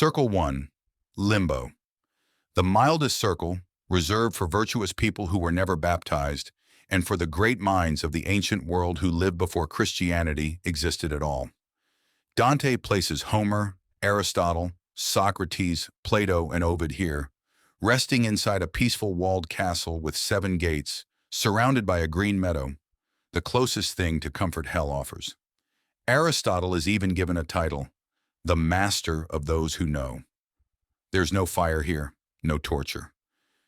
Circle 1. Limbo. The mildest circle, reserved for virtuous people who were never baptized, and for the great minds of the ancient world who lived before Christianity existed at all. Dante places Homer, Aristotle, Socrates, Plato, and Ovid here, resting inside a peaceful walled castle with 7 gates, surrounded by a green meadow, the closest thing to comfort hell offers. Aristotle is even given a title, the master of those who know. There's no fire here, no torture,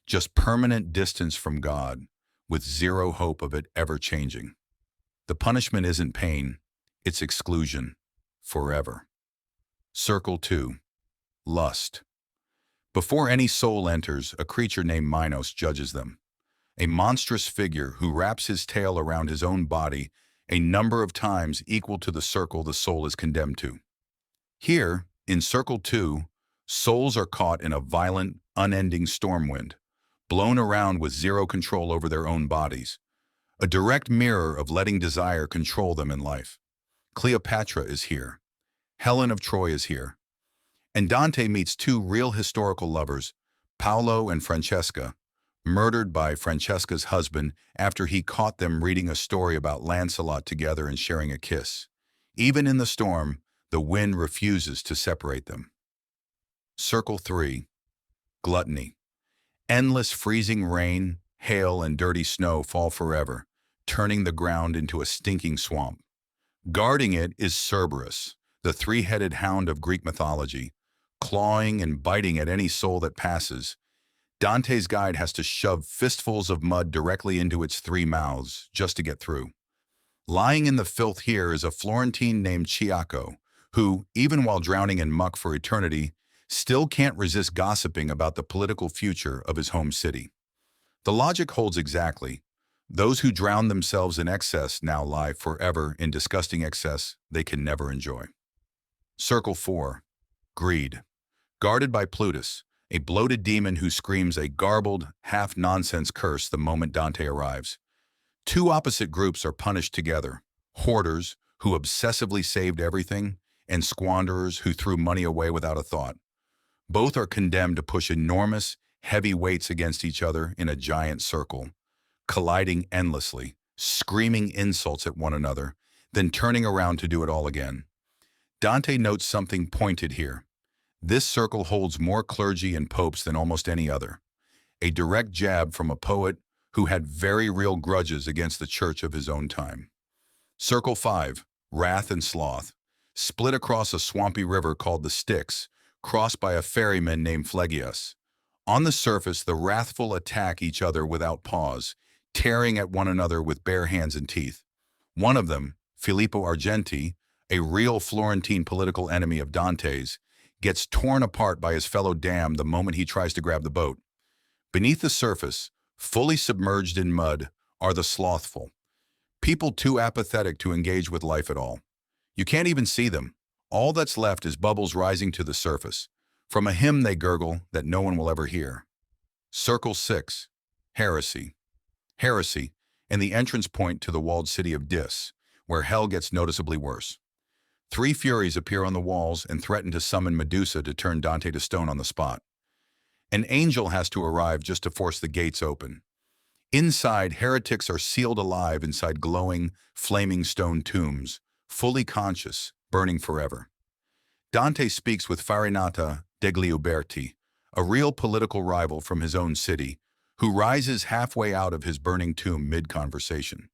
just permanent distance from God, with zero hope of it ever changing. The punishment isn't pain, it's exclusion, forever. Circle 2. Lust. Before any soul enters, a creature named Minos judges them, a monstrous figure who wraps his tail around his own body a number of times equal to the circle the soul is condemned to. Here, in Circle 2, souls are caught in a violent, unending stormwind, blown around with zero control over their own bodies, a direct mirror of letting desire control them in life. Cleopatra is here. Helen of Troy is here. And Dante meets 2 real historical lovers, Paolo and Francesca, murdered by Francesca's husband after he caught them reading a story about Lancelot together and sharing a kiss. Even in the storm, the wind refuses to separate them. Circle 3. Gluttony. Endless freezing rain, hail, and dirty snow fall forever, turning the ground into a stinking swamp. Guarding it is Cerberus, the 3-headed hound of Greek mythology, clawing and biting at any soul that passes. Dante's guide has to shove fistfuls of mud directly into its 3 mouths just to get through. Lying in the filth here is a Florentine named Ciacco, who, even while drowning in muck for eternity, still can't resist gossiping about the political future of his home city. The logic holds exactly. Those who drown themselves in excess now lie forever in disgusting excess they can never enjoy. Circle 4. Greed. Guarded by Plutus, a bloated demon who screams a garbled, half-nonsense curse the moment Dante arrives. 2 opposite groups are punished together, hoarders, who obsessively saved everything, and squanderers who threw money away without a thought. Both are condemned to push enormous, heavy weights against each other in a giant circle, colliding endlessly, screaming insults at one another, then turning around to do it all again. Dante notes something pointed here. This circle holds more clergy and popes than almost any other, a direct jab from a poet who had very real grudges against the church of his own time. Circle 5. Wrath and Sloth. Split across a swampy river called the Styx, crossed by a ferryman named Phlegyas. On the surface, the wrathful attack each other without pause, tearing at one another with bare hands and teeth. One of them, Filippo Argenti, a real Florentine political enemy of Dante's, gets torn apart by his fellow dam the moment he tries to grab the boat. Beneath the surface, fully submerged in mud, are the slothful, people too apathetic to engage with life at all. You can't even see them. All that's left is bubbles rising to the surface, from a hymn they gurgle that no one will ever hear. Circle 6. Heresy. Heresy, and the entrance point to the walled city of Dis, where hell gets noticeably worse. 3 Furies appear on the walls and threaten to summon Medusa to turn Dante to stone on the spot. An angel has to arrive just to force the gates open. Inside, heretics are sealed alive inside glowing, flaming stone tombs, fully conscious, burning forever. Dante speaks with Farinata degli Uberti, a real political rival from his own city, who rises halfway out of his burning tomb mid-conversation.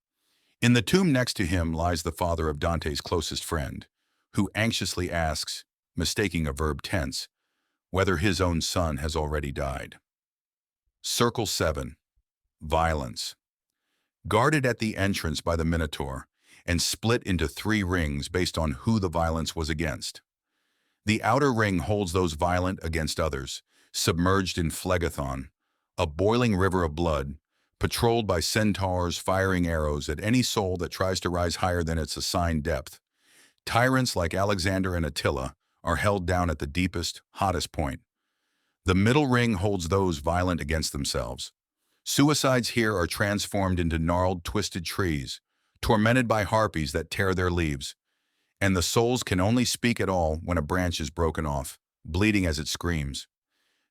In the tomb next to him lies the father of Dante's closest friend, who anxiously asks, mistaking a verb tense, whether his own son has already died. Circle 7. Violence. Guarded at the entrance by the Minotaur, and split into 3 rings based on who the violence was against. The outer ring holds those violent against others, submerged in Phlegathon, a boiling river of blood, patrolled by centaurs firing arrows at any soul that tries to rise higher than its assigned depth. Tyrants like Alexander and Attila are held down at the deepest, hottest point. The middle ring holds those violent against themselves. Suicides here are transformed into gnarled, twisted trees, tormented by harpies that tear their leaves, and the souls can only speak at all when a branch is broken off, bleeding as it screams.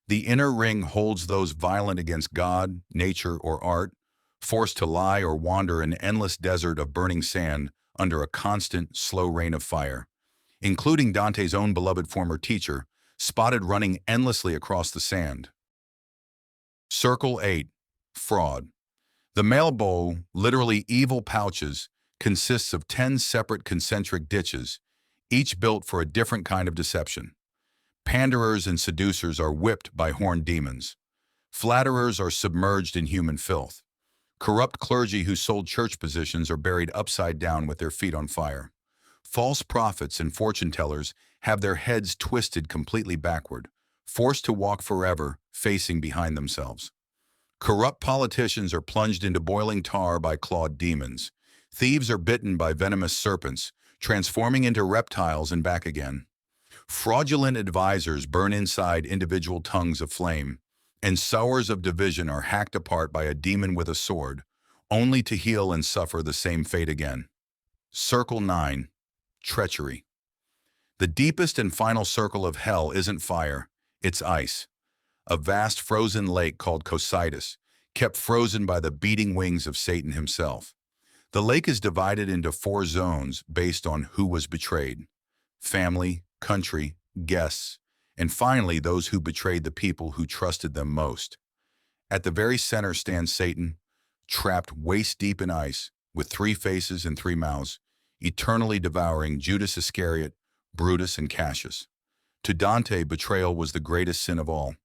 The inner ring holds those violent against God, nature, or art, forced to lie or wander an endless desert of burning sand under a constant, slow rain of fire, including Dante's own beloved former teacher, spotted running endlessly across the sand. Circle 8. Fraud. The male bow, literally evil pouches, consists of 10 separate concentric ditches, each built for a different kind of deception. Panderers and seducers are whipped by horned demons. Flatterers are submerged in human filth. Corrupt clergy who sold church positions are buried upside down with their feet on fire. False prophets and fortune-tellers have their heads twisted completely backward, forced to walk forever, facing behind themselves. Corrupt politicians are plunged into boiling tar by clawed demons. Thieves are bitten by venomous serpents, transforming into reptiles and back again. Fraudulent advisors burn inside individual tongues of flame, and sowers of division are hacked apart by a demon with a sword, only to heal and suffer the same fate again. Circle 9. Treachery. The deepest and final circle of hell isn't fire, it's ice. A vast frozen lake called Cocytus, kept frozen by the beating wings of Satan himself. The lake is divided into 4 zones based on who was betrayed: family, country, guests, and finally those who betrayed the people who trusted them most. At the very center stands Satan, trapped waist-deep in ice, with 3 faces and 3 mouths, eternally devouring Judas Iscariot, Brutus, and Cassius. To Dante, betrayal was the greatest sin of all.